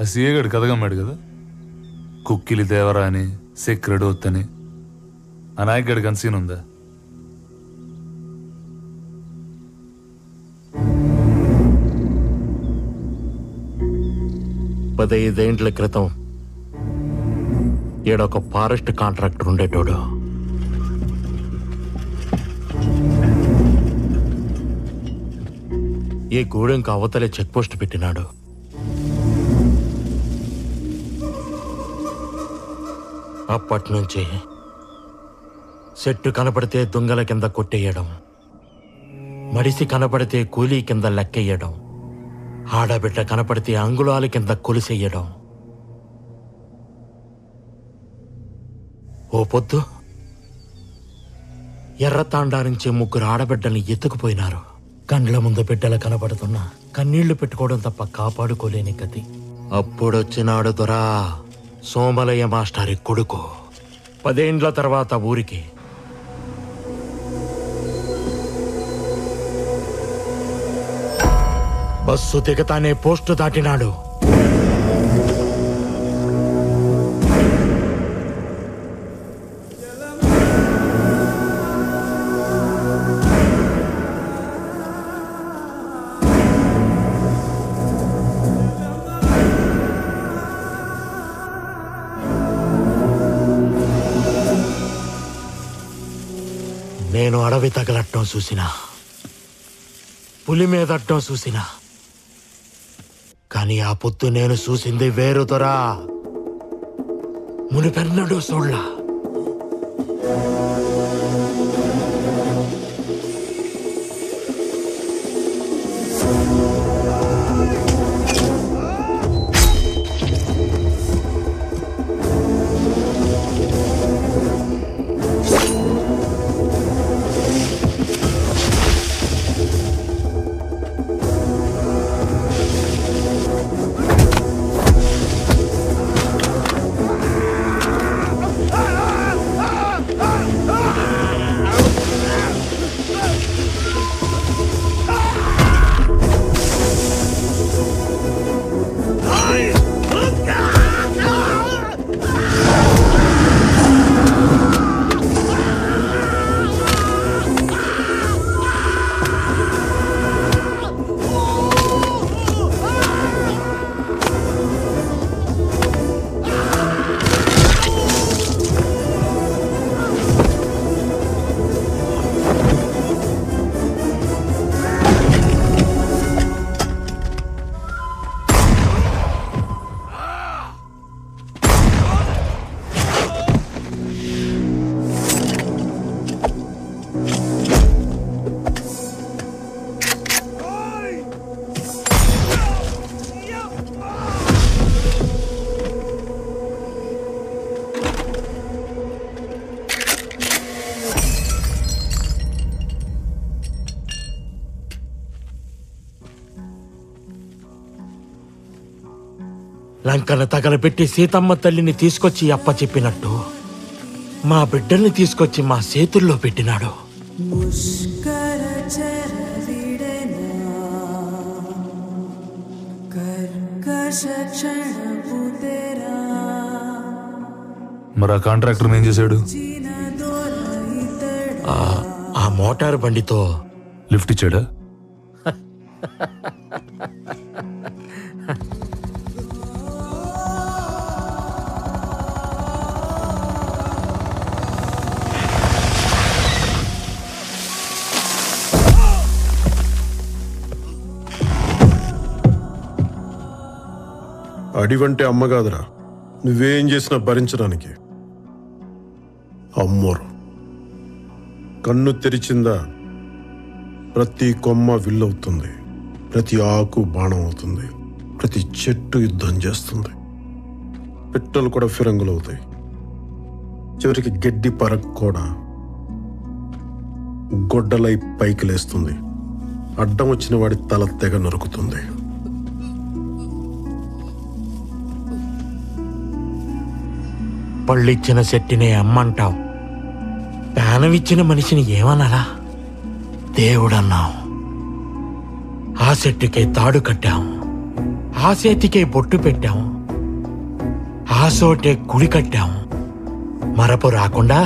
ఆ సీఏగాడు కథగమ్మాడు కదా, కుక్కిలి దేవరా అని, సెక్రెడ్ వత్తని. ఆ నాయకుడికి అంత సీన్ ఉందా? పదైదేండ్ల క్రితం ఈడొక ఫారెస్ట్ కాంట్రాక్టర్ ఉండేటోడు. ఈ గూడెంకి అవతలే చెక్ పోస్ట్ పెట్టినాడు. అప్పట్నుంచి చెట్టు కనపడితే దుంగల కింద కొట్టేయడం, మడిసి కనపడితే కూలీ కింద లెక్కెయ్యడం, ఆడబిడ్డ కనపడితే అంగుళాల కింద కొలిసెయ్యడం. ఓ పొద్దు ఎర్రతాండా నుంచి 3 ఆడబిడ్డల్ని ఎత్తుకుపోయినారు. కండ్ల ముందు బిడ్డలు కనపడుతున్నా కన్నీళ్లు పెట్టుకోవడం తప్ప కాపాడుకోలేని గతి. అప్పుడొచ్చినాడు దొరా సోమలయ్య మాస్టారి కొడుకు. 10 ఏండ్ల తర్వాత ఊరికి. బస్సు దిగతానే పోస్టు దాటినాడు. నేను అడవి తగలట్టం చూసినా, పులి మీదట్టం చూసినా, కానీ ఆ పొద్దు నేను చూసింది వేరు దొరా. మునిపెన్నడూ చూడలా. లంకను తగలబెట్టి సీతమ్మ తల్లిని తీసుకొచ్చి అప్ప చెప్పినట్టు మా బిడ్డల్ని తీసుకొచ్చి మా చేతుల్లో పెట్టినాడు. మరి ఆ కాంట్రాక్టర్ ఏం చేశాడు? ఆ మోటార్ బండితో లిఫ్ట్ ఇచ్చాడా? అడివంటే అమ్మ కాదురా, నువ్వేం చేసినా భరించడానికి. అమ్మోరు కన్ను తెరిచిందా ప్రతి కొమ్మ విల్లవుతుంది, ప్రతి ఆకు బాణం అవుతుంది, ప్రతి చెట్టు యుద్ధం చేస్తుంది, పిట్టలు కూడా ఫిరంగులవుతాయి, చివరికి గడ్డి పరకు కూడా గొడ్డలై పైకి లేస్తుంది, అడ్డం వచ్చిన వాడి తల తెగ నరుకుతుంది. పళ్ళిచ్చిన చెట్టునే అమ్మంటావు, ప్రాణమిచ్చిన మనిషిని ఏమనాలా? దేవుడన్నావు. ఆ చెట్టుకే తాడు కట్టాం, ఆ చేతికే బొట్టు పెట్టాం, ఆ చోటే గుడి కట్టాం. మరపు రాకుండా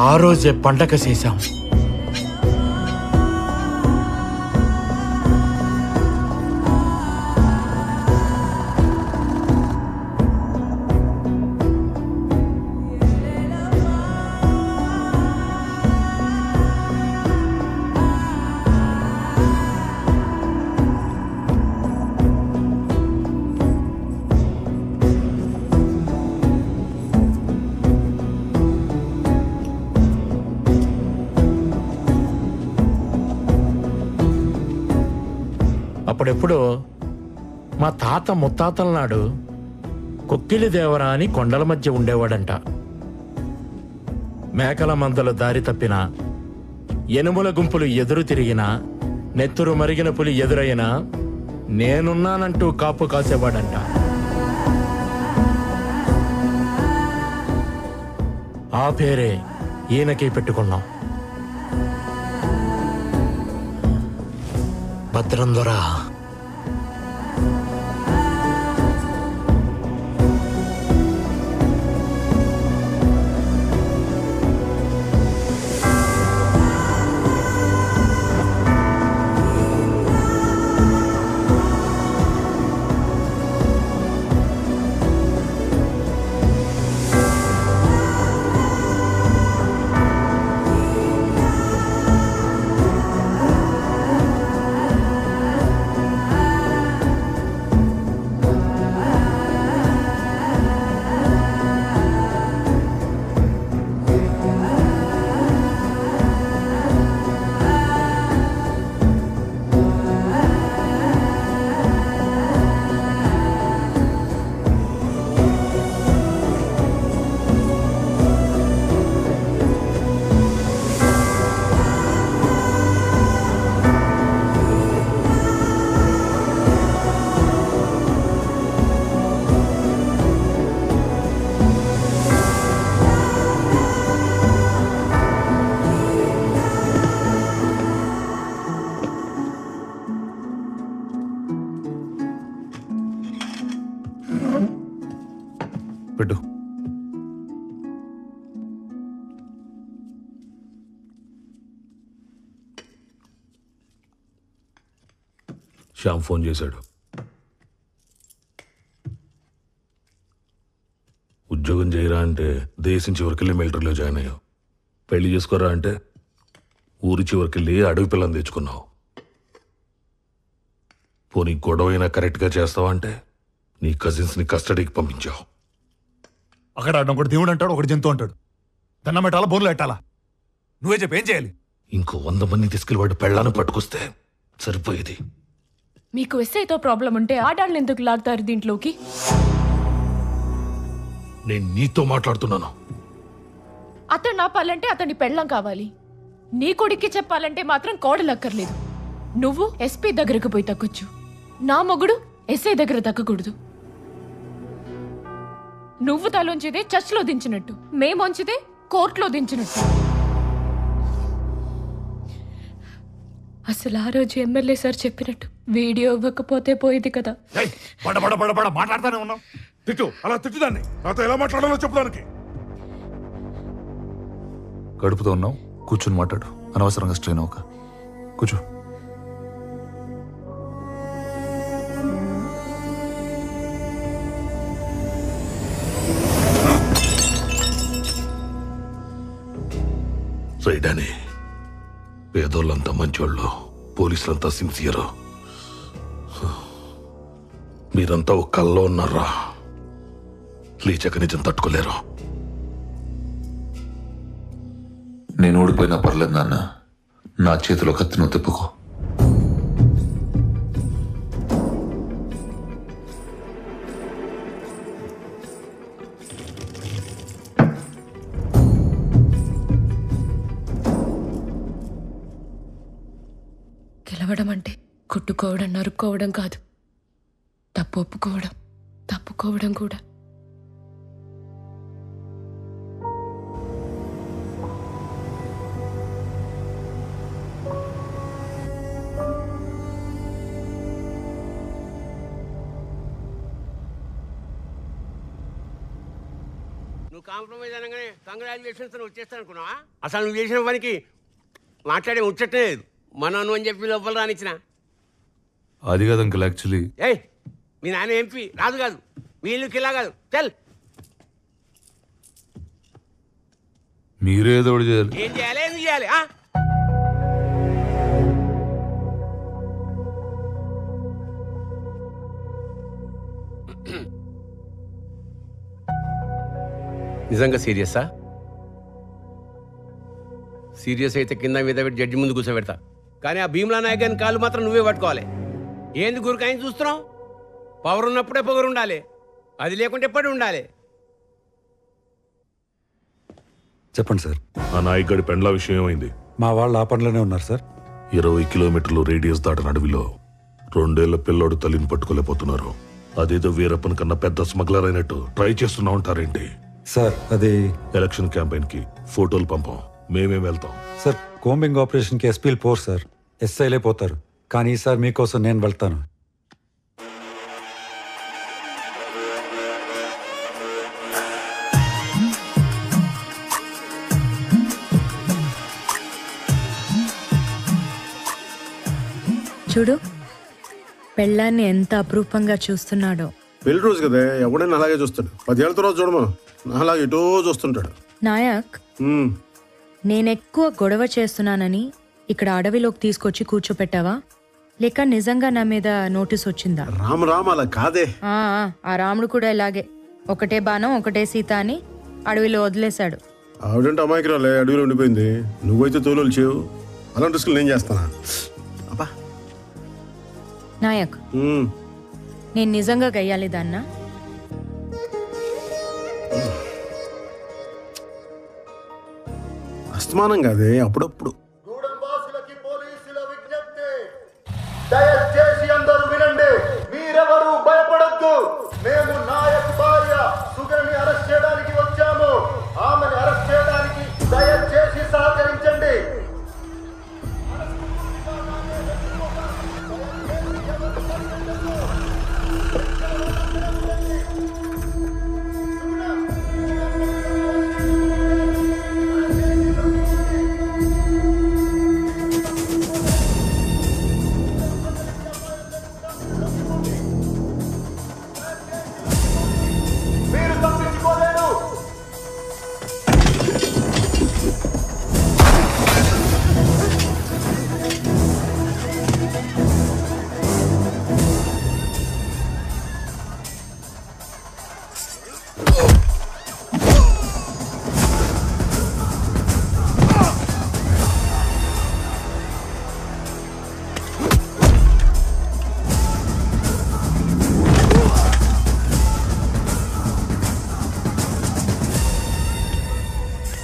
ఆ రోజే పండగ చేశాం. అప్పుడెప్పుడు మా తాత ముత్తాతల నాడు కొక్కిలి దేవరా అని కొండల మధ్య ఉండేవాడంట. మేకల మందలు దారి తప్పినా, ఎనుముల గుంపులు ఎదురు తిరిగినా, నెత్తురు మరిగిన పులి ఎదురైనా నేనున్నానంటూ కాపు కాసేవాడంట. ఆ పేరే ఈయనకి పెట్టుకున్నాం. భద్రం దొరా. పెట్టు. శ్యామ్ ఫోన్ చేశాడు. ఉద్యోగం చేయరా అంటే దేశం చివరికెళ్ళి మిలిటరీలో జాయిన్ అయ్యావు. పెళ్లి చేసుకోరా అంటే ఊరి చివరికెళ్ళి అడవి పిల్లని తెచ్చుకున్నావు. పోనీ గొడవైనా కరెక్ట్గా చేస్తావా అంటే నీ కజిన్స్ని కస్టడీకి పంపించావు. అక్కడ ఒకటి దేవుడు అంటాడు, ఒకటి జంతువు అంటాడు. దండం పెట్టాలా, బోన్లు పెట్టాలా? నువ్వే చెప్పి ఏం చేయాలి? ఇంకో 100 మంది తీసుకెళ్ళి వాడు పెళ్ళాన్ని పట్టుకొస్తే సరిపోయేది. మీకు ఎస్ఐతో ప్రాబ్లం ఉంటే ఆడాళ్ళని ఎందుకు లాగుతారు దీంట్లోకి? నేను నీతో మాట్లాడుతున్నాను. అతను ఆపాలంటే అతని పెళ్ళం కావాలి. నీ కొడుక్కి చెప్పాలంటే మాత్రం కోడలక్కర్లేదు. నువ్వు ఎస్పీ దగ్గరకు పోయి తగ్గొచ్చు, నా మొగుడు ఎస్ఐ దగ్గర తగ్గకూడదు. నువ్వు తలోంచితే చర్చ్లో దించినట్టు, మేమొంచితే కోర్టులో దించినట్టు. అసలు ఆ రోజు ఎమ్మెల్యే సార్ చెప్పినట్టు వీడియో ఇవ్వకపోతే పోయేది కదా. మాట్లాడుతూనే ఉన్నావు. తిట్టు, అలా తిట్టుదాన్ని. నాతో ఎలా మాట్లాడాలో చెప్పడానికి. కడుపుతో ఉన్నావు, కూర్చుని మాట్లాడు. అనవసరంగా స్ట్రెయిన్ అవ్వక. కూర్చో. రైడాని పేదోళ్ళంతా మంచోళ్ళు, పోలీసులంతా సిన్సియరు. మీరంతా ఒక కల్లో ఉన్నారా? లేచాక నిజం తట్టుకోలేరు. నేను ఓడిపోయినా పర్లేదు నాన్న, నా చేతిలో కత్తిను తిప్పుకో. గెలవడం అంటే కొట్టుకోవడం, నరుక్కోవడం కాదు. తప్పు ఒప్పుకోవడం, తప్పుకోవడం కూడా. నువ్వు కాంప్రమైజ్ అనగానే కంగ్రాచులేషన్స్ వచ్చేస్తాను అనుకున్నావా? అసలు నువ్వు చేసిన పనికి మాట్లాడే ముచ్చటే లేదు. మనను అని చెప్పి లోపల రానిచ్చిన. అది కాదు అంకుల్, యాక్చువల్లీ ఏయ్, మీ నాన్న ఎంపీ రాదు కాదు, మీ ఇల్లు కిలా కాదు. చల్, మీరేదో ఒకటి చేయాలి. ఏం చేయాలి, ఏం చేయాలి? నిజంగా సీరియసా? సీరియస్ అయితే కింద మీద పెట్టి జడ్జి ముందు కూర్చోబెడతా. కానీ ఆ భీమ్లా నాయక్ గారిని కాళ్ళు మాత్రం నువ్వే పట్టుకోవాలి. ఏంది గురికాయని చూస్తున్నావు? పవర్ ఉన్నప్పుడే పొగరు ఉండాలి, అది లేకుంటే ఎప్పుడు ఉండాలి. చెప్పండి సార్. ఆ నాయక్ గడి పెండ్ల విషయం ఏమైంది? మా వాళ్ళు ఆ పనిలోనే ఉన్నారు సార్. 20 కిలోమీటర్లు రేడియస్ దాటిన అడవిలో 2 ఏళ్ల పిల్లోడు తల్లిని పట్టుకోలేకపోతున్నారు. అదేదో వీరప్పన్ కన్నా పెద్ద స్మగ్లర్ అయినట్టు ట్రై చేస్తున్నా ఉంటారేంటి? సార్ అది ఎలక్షన్ క్యాంపెయిన్ కి ఫోటోలు పంపం, మేమేం వెళ్తాం. సార్ కోంబింగ్ ఆపరేషన్ కి ఎస్పీలు పోరు సార్, ఎస్ఐలే పోతారు. కానీ ఈసారి మీకోసం నేను వెళ్తాను. చూడు, పెళ్ళాన్ని ఎంత అపురూపంగా చూస్తున్నాడో. పెళ్లి రోజు కదా, ఎవడైనా అలాగే చూస్తాడు. 10 ఏళ్ళ తర్వాత చూడమా, అలాగే ఎటో చూస్తుంటాడు. నాయక్, నేనెక్కువ గొడవ చేస్తున్నానని ఇక్కడ అడవిలోకి తీసుకొచ్చి కూర్చోపెట్టావా, లేక నిజంగా నా మీద నోటీస్ వచ్చిందా? రామ్ రామ్ అలా కాదే. ఆ రాముడు కూడా ఇలాగే, ఒకటే బాణం ఒకటే సీత అని అడవిలో వదిలేశాడు. ఆవిడంటే అమాయకురాలే, అడవిలో ఉండిపోయింది. నువ్వైతే తోలు చేయవు. అలాంటి రిస్కులు నేను చేస్తానా? అబ్బా నాయక్, నేను నిజంగా గయ్యాలి దాన్నా? అస్తమానం కాదే, అప్పుడప్పుడు. దయచేసి అందరూ వినండి, మీరెవరూ భయపడొద్దు. మేము నాయక్ భార్య సుగని అరెస్ట్ చేయడానికి వచ్చాము. ఆమెను అరెస్ట్ చేయడానికి దయచేసి సహకరించండి. మీరు తప్పించుకోలేరు.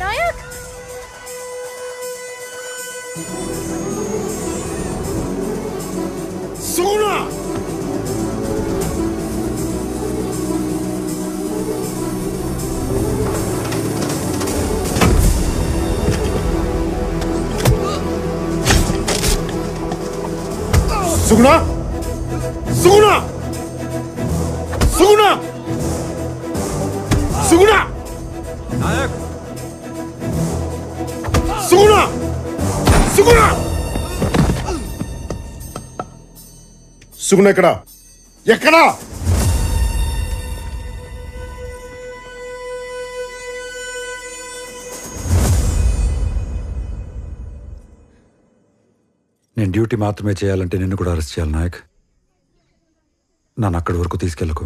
నాయక్, సుగుణ, సుగుణ, సుగుణ, సుగుణ, సుగుణ, సుగుణ, సుగుణ, సుగుణ ఎక్కడా? ఎక్కడా? నేను డ్యూటీ మాత్రమే చేయాలంటే నిన్ను కూడా అరెస్ట్ చేయాలి నాయక్. నన్ను అక్కడి వరకు తీసుకెళ్ళకు.